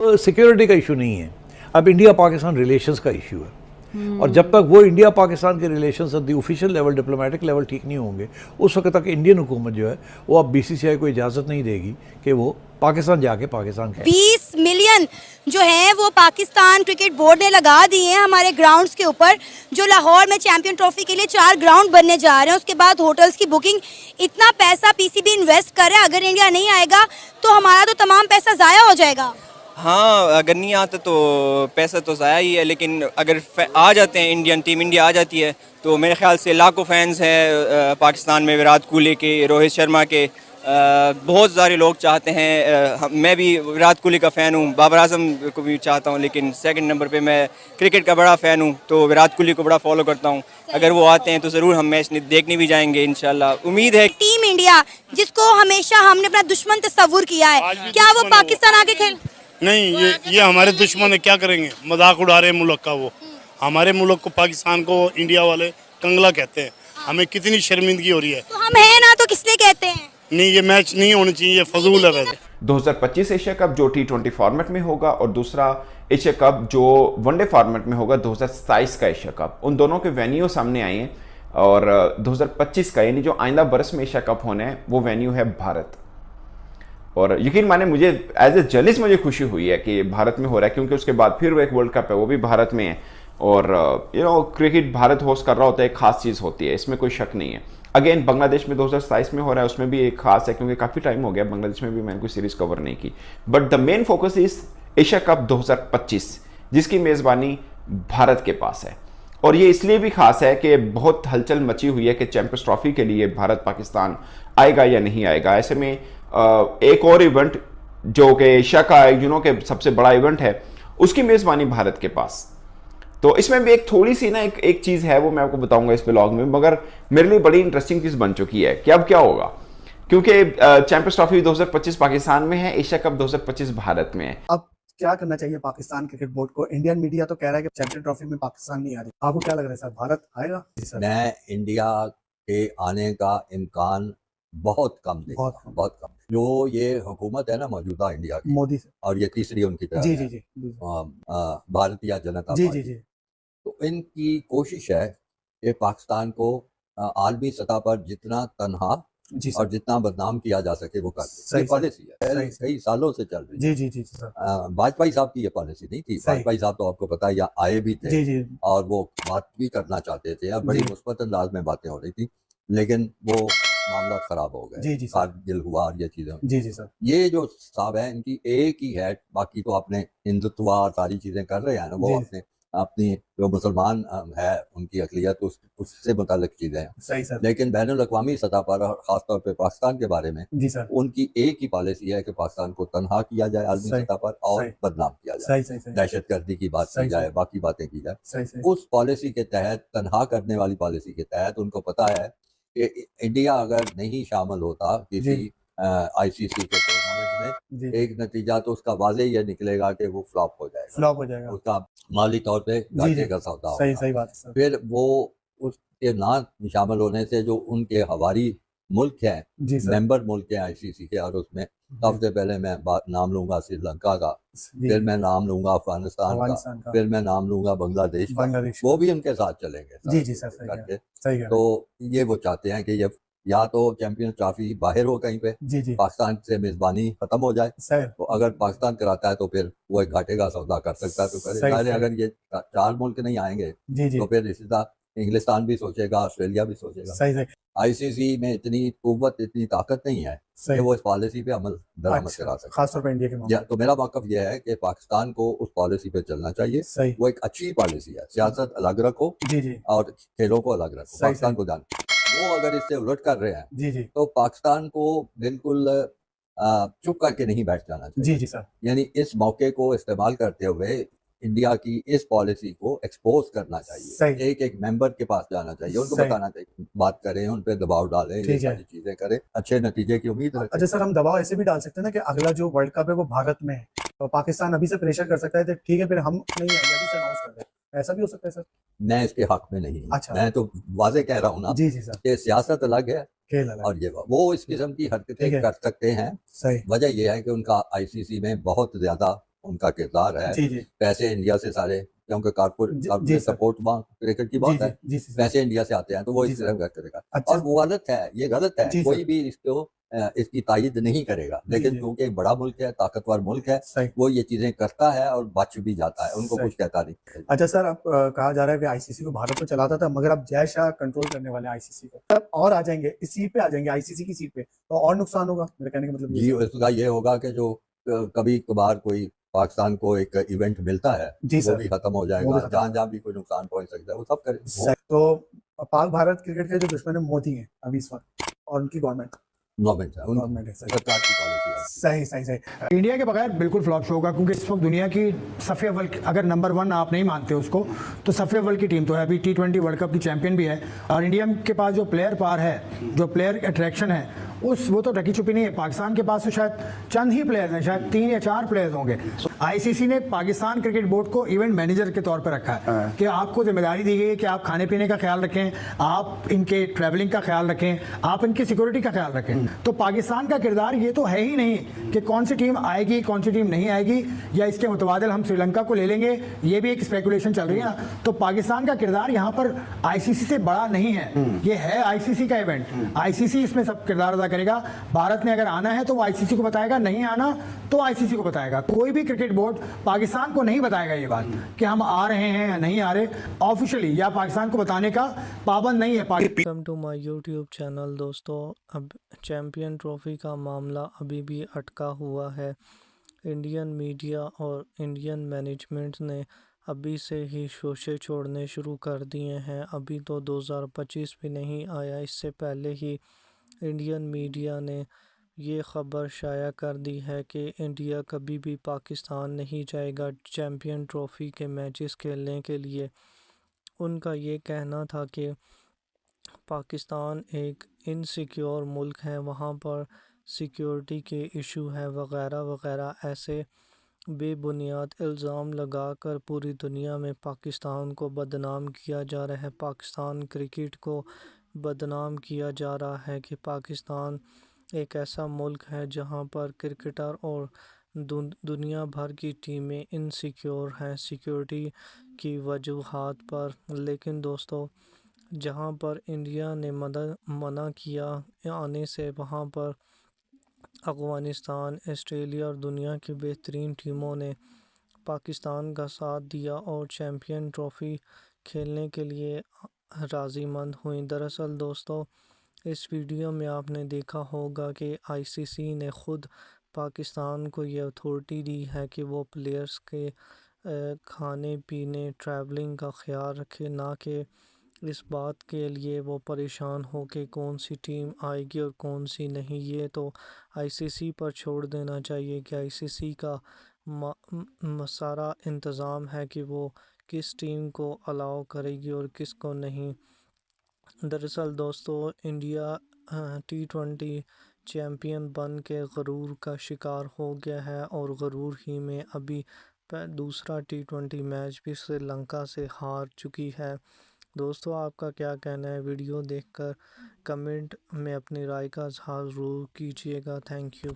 Security का issue नहीं है, अब इंडिया पाकिस्तान रिलेशंस का इशू है। और जब तक वो इंडिया पाकिस्तान के relations at the official level, diplomatic level ठीक नहीं होंगे, उस वक्त तक इंडियन हुकूमत जो है वो अब बीसीसीआई को इजाज़त नहीं देगी कि वो पाकिस्तान जाके पाकिस्तान खेले। 20 मिलियन जो है वो पाकिस्तान क्रिकेट बोर्ड ने लगा दिए हैं हमारे ग्राउंड्स के ऊपर, जो लाहौर में चैंपियन ट्रॉफी के लिए 4 ग्राउंड बनने जा रहे हैं। उसके बाद होटल्स की बुकिंग, इतना पैसा पीसीबी इन्वेस्ट कर रहा है। अगर इंडिया नहीं आएगा तो हमारा तो तमाम पैसा ज़ाया हो जाएगा। हाँ, अगर नहीं आता तो पैसा तो ज़ाया ही है, लेकिन अगर आ जाते हैं, इंडियन टीम इंडिया आ जाती है, तो मेरे ख्याल से लाखों फैंस हैं पाकिस्तान में, विराट कोहली के, रोहित शर्मा के, बहुत सारे लोग चाहते हैं। मैं भी विराट कोहली का फ़ैन हूँ, बाबर आजम को भी चाहता हूँ, लेकिन सेकंड नंबर पे मैं क्रिकेट का बड़ा फ़ैन हूँ, तो विराट कोहली को बड़ा फॉलो करता हूँ। अगर वो आते हैं तो ज़रूर हम मैच देखने भी जाएंगे इंशाल्लाह। उम्मीद है टीम इंडिया जिसको हमेशा हमने अपना दुश्मन तस्वुर किया है, क्या वो पाकिस्तान आके खेल? नहीं, ये हमारे दुश्मन है, क्या करेंगे, मजाक उड़ा रहे हैं मुल्क का। वो हमारे मुल्क को, पाकिस्तान को इंडिया वाले कंगला कहते हैं। हमें कितनी शर्मिंदगी हो रही है। तो हम हैं ना, तो किसलिए कहते हैं? नहीं, ये मैच नहीं होना चाहिए, ये फजूल है। वैसे 2025 एशिया कप जो T20 फॉर्मेट में होगा, और दूसरा एशिया कप जो वनडे फॉर्मेट में होगा, 2027 का एशिया कप, उन दोनों के वेन्यू सामने आए हैं। और 2025 का, यानी जो आइंदा बरस में एशिया कप होना है, वो वेन्यू है भारत। और यकीन माने, मुझे एज ए जर्नलिस्ट मुझे खुशी हुई है कि भारत में हो रहा है, क्योंकि उसके बाद फिर वो एक वर्ल्ड कप है, वो भी भारत में है। और क्रिकेट भारत होस्ट कर रहा होता है, एक खास चीज़ होती है, इसमें कोई शक नहीं है। अगेन बांग्लादेश में 2027 में हो रहा है, उसमें भी एक खास है, क्योंकि काफ़ी टाइम हो गया बांग्लादेश में भी मैंने कोई सीरीज़ कवर नहीं की। But the main focus is Asia cup 2025, जिसकी मेज़बानी भारत के पास है। और ये इसलिए भी खास है कि बहुत हलचल मची हुई है कि चैंपियंस ट्रॉफी के लिए भारत पाकिस्तान आएगा या नहीं आएगा। ऐसे में एक और इवेंट जो कि एशिया का के सबसे बड़ा इवेंट है, उसकी मेज़बानी भारत के पास। तो इसमें भी एक थोड़ी सी ना एक चीज़ है, वो मैं आपको बताऊंगा इस व्लॉग में, मगर मेरे लिए बड़ी इंटरेस्टिंग चीज़ बन चुकी है कि अब क्या होगा। क्योंकि चैंपियंस ट्रॉफी 2025 पाकिस्तान में है, एशिया कप 2025 भारत में है। अब क्या करना चाहिए पाकिस्तान क्रिकेट बोर्ड को? इंडियन मीडिया तो कह रहा है कि चैंपियन ट्रॉफी में पाकिस्तान नहीं आ रही, आपको क्या लग रहा है सर, भारत आएगा? मैं इंडिया के आने का इम्कान बहुत कम देखता हूं, बहुत कम। जो ये हुकूमत है ना मौजूदा इंडिया की, मोदी से, और ये तीसरी उनकी तरफ जी है, जी जी भारतीय जनता जी पार्टी। जी जी तो इनकी कोशिश है कि पाकिस्तान को आलमी सतह पर जितना तनहा जी और सर, जितना बदनाम किया जा सके वो कर दे। सही ये पॉलिसी है, सही, कई सालों से चल रही है। जी जी जी सर, वाजपेयी साहब की ये पॉलिसी नहीं थी। सही। वाजपेयी साहब तो आपको पता है यहाँ आए भी थे, जी जी और वो बात भी करना चाहते थे, अब बड़ी जी। मुस्बत अंदाज में बातें हो रही थी, लेकिन वो मामला खराब हो गए। जी जी सर, कारगिल हुआ और ये चीजें। जी जी सर, ये जो साहब है, इनकी एक ही है, बाकी तो अपने हिंदुत्व और सारी चीजें कर रहे हैं ना, वो जी। अपने अपनी जो मुसलमान है उनकी अकलियत, उससे मुतालिक चीजें हैं। सही सर, लेकिन बैनुल अक़वामी सतह पर और खासतौर पर पाकिस्तान के बारे में जी सर, उनकी एक ही पॉलिसी है कि पाकिस्तान को तनहा किया जाए आलमी सही, सतह पर, और सही। बदनाम किया जाए, सही सही सही दहशतगर्दी की बात सही, की जाए, सही। बाकी बातें की जाए। सही सही उस पॉलिसी के तहत, तनहा करने वाली पॉलिसी के तहत, उनको पता है कि इंडिया अगर नहीं शामिल होता किसी जी। आईसीसी के टूर्नामेंट में, जी, एक नतीजा तो उसका वाज़े ये निकलेगा कि वो फ्लॉप हो जाएगा, फ्लॉप हो जाएगा। उसका माली तौर पे जी घाटे जी, का सौदा सही होगा। सही बात है सर, फिर वो उसके ना शामिल होने से जो उनके हवारी मुल्क हैं, जी सर, मेंबर मुल्क हैं आईसीसी के, और उसमें सबसे पहले मैं नाम लूंगा श्रीलंका का, जी, फिर मैं नाम लूंगा अफगानिस्तान का, फिर मैं नाम लूंगा बांग्लादेश का, बांग्लादेश, वो भी उनके साथ चलेंगे जी जी सर, सही करके। सही कह रहे हैं। तो ये वो चाहते हैं कि ये या तो चैंपियंस ट्रॉफी बाहर हो कहीं पे, जी जी पाकिस्तान से मेजबानी खत्म हो जाए, सर, तो अगर पाकिस्तान कराता है तो फिर वो एक घाटे का सौदा कर सकता है, तो करे। सही, सारे सही। अगर ये 4 मुल्क नहीं आएंगे जी जी, तो फिर इसी तरह इंग्लिस्तान भी सोचेगा, ऑस्ट्रेलिया भी सोचेगा। सही सही आईसीसी में इतनी कुव्वत, इतनी ताकत नहीं है कि सही। वो इस पॉलिसी पे अमल दरामद अच्छा, करा सके। खासतौर पर इंडिया के मामले तो मेरा मौक़िफ़ ये है कि पाकिस्तान को उस पॉलिसी पे चलना चाहिए। सही, वो एक अच्छी पॉलिसी है, सियासत अलग रखो जी जी, और खेलों को अलग रखो, सही, पाकिस्तान सही। को जान। वो अगर इससे उलट कर रहे हैं जी जी, तो पाकिस्तान को बिल्कुल चुप करके नहीं बैठ जाना जी चाहिए। जी सर, यानी इस मौके को इस्तेमाल करते हुए इंडिया की इस पॉलिसी को एक्सपोज करना चाहिए, सही। एक एक मेंबर के पास जाना चाहिए, उनको सही। बताना चाहिए, बात करें, उन पर दबाव डालें, ये ठीक है। सारी चीजें करें, अच्छे नतीजे की उम्मीद रखें। अच्छा सर, हम दबाव ऐसे भी डाल सकते हैं ना कि अगला जो वर्ल्ड कप है वो भारत में है, तो पाकिस्तान अभी से प्रेशर कर सकता है, तो ठीक है फिर हम नहीं आएंगे, अभी से अनाउंस कर दें, ऐसा भी हो सकता है सर? मैं इसके हक में नहीं हूं। अच्छा। मैं तो वाजे कह रहा हूँ ना जी जी सर, कि सियासत अलग है खेल अलग, और ये वो इस किस्म की ठीक हरकतें है। कर सकते हैं। सही, वजह यह है कि उनका आईसीसी में बहुत ज्यादा उनका किरदार है। जी जी पैसे इंडिया से सारे, क्योंकि जी कारपोरेट सर। सपोर्ट वहाँ क्रिकेट की जी बात जी है, जी सर। पैसे इंडिया से आते हैं तो वो जी इस सर। तरह करेगा। अच्छा। और वो गलत है, ये गलत है, जी कोई सर। भी इसको इसकी तायद नहीं करेगा, जी लेकिन जी क्योंकि एक बड़ा मुल्क है, ताकतवर मुल्क है, सही वो ये चीजें करता है और बच भी जाता है, उनको सही। कुछ कहता नहीं। अच्छा सर, अब कहा जा रहा है कि आईसीसी को भारत तो चलाता था, मगर अब जय शाह कंट्रोल करने वाले आईसीसी को। अब और आ जाएंगे इस सीट पे, आ जाएंगे आईसीसी की सीट पे, तो और नुकसान होगा, मेरे कहने का मतलब ये जी, सर। उसका ये होगा कि जो कभी कभार कोई पाकिस्तान को एक इवेंट मिलता है, जी वो सर। भी खत्म हो वो जाएगा, भी खत्म जहाँ हो जहाँ भी कोई नुकसान पहुंच सकता है वो सब करे। सही। तो पाक भारत क्रिकेट के जो दुश्मन है मोदी हैं अभी इस वक्त, और उनकी गवर्नमेंट गवर्नमेंट है, गवर्नमेंट है। सही सरकार की पॉलिसी है। सही सही सही। इंडिया के बगैर बिल्कुल फ्लॉप शो होगा, क्योंकि इस वक्त दुनिया की सफ़े अव्वल, अगर नंबर 1 आप नहीं मानते उसको, तो सफ़े अव्वल की टीम तो है, अभी T20 वर्ल्ड कप की चैंपियन भी है। और इंडिया के पास जो प्लेयर पार है, जो प्लेयर अट्रैक्शन है, वो तो ढकी छुपी नहीं है। पाकिस्तान के पास तो शायद चंद ही प्लेयर्स हैं, शायद 3 या 4 प्लेयर्स होंगे। आईसीसी ने पाकिस्तान क्रिकेट बोर्ड को इवेंट मैनेजर के तौर पर रखा है कि आपको जिम्मेदारी दी गई है कि आप खाने पीने का ख्याल रखें, आप इनके ट्रैवलिंग का ख्याल रखें, आप इनकी सिक्योरिटी का ख्याल रखें। तो पाकिस्तान का किरदार ये तो है ही नहीं कि कौन सी टीम आएगी कौन सी टीम नहीं आएगी, या इसके मुतबादिल हम श्रीलंका को ले लेंगे, ये भी एक स्पेकुलेशन चल रही है ना। तो पाकिस्तान का किरदार यहाँ पर आईसीसी से बड़ा नहीं है, ये है आईसीसी का इवेंट, आईसीसी इसमें सब किरदार अदा करेगा। भारत ने अगर आना है तो वो आईसीसी को बताएगा, नहीं आना तो आईसीसी को बताएगा। कोई भी क्रिकेट बोर्ड पाकिस्तान को नहीं बताएगा ये बात कि हम आ रहे हैं या नहीं आ रहे, ऑफिशियली, या पाकिस्तान को बताने का पाबंद नहीं है। Welcome to my YouTube channel. दोस्तों, अब चैम्पियन ट्रॉफी का मामला अभी भी अटका हुआ है। इंडियन मीडिया और इंडियन मैनेजमेंट ने अभी से ही शोशे छोड़ने शुरू कर दिए हैं। अभी तो 2025 भी नहीं आया, इससे पहले ही इंडियन मीडिया ने ये ख़बर शाया कर दी है कि इंडिया कभी भी पाकिस्तान नहीं जाएगा चैम्पियन ट्रॉफी के मैचेस खेलने के लिए। उनका ये कहना था कि पाकिस्तान एक इनसिक्योर मुल्क है, वहाँ पर सिक्योरिटी के इशू है वगैरह वगैरह, ऐसे बेबुनियाद इल्ज़ाम लगाकर पूरी दुनिया में पाकिस्तान को बदनाम किया जा रहा है। पाकिस्तान क्रिकेट को बदनाम किया जा रहा है कि पाकिस्तान एक ऐसा मुल्क है जहाँ पर क्रिकेटर और दुनिया भर की टीमें इनसिक्योर हैं सिक्योरिटी की वजूहात पर। लेकिन दोस्तों, जहाँ पर इंडिया ने मना किया आने से, वहाँ पर अफ़गानिस्तान, ऑस्ट्रेलिया और दुनिया की बेहतरीन टीमों ने पाकिस्तान का साथ दिया और चैम्पियन ट्रॉफी खेलने के लिए राज़ीमंद हुई। दरअसल दोस्तों, इस वीडियो में आपने देखा होगा कि आईसीसी ने ख़ुद पाकिस्तान को ये अथॉरिटी दी है कि वो प्लेयर्स के खाने पीने ट्रैवलिंग का ख्याल रखे, ना कि इस बात के लिए वो परेशान हो कि कौन सी टीम आएगी और कौन सी नहीं। ये तो आईसीसी पर छोड़ देना चाहिए कि आईसीसी का सारा इंतज़ाम है कि वो किस टीम को अलाउ करेगी और किस को नहीं। दरअसल दोस्तों, इंडिया T20 चैम्पियन बन के गरूर का शिकार हो गया है और गरूर ही में अभी दूसरा T20 मैच भी श्रीलंका से हार चुकी है। दोस्तों, आपका क्या कहना है? वीडियो देखकर कमेंट में अपनी राय का इज़हार ज़रूर कीजिएगा। Thank you.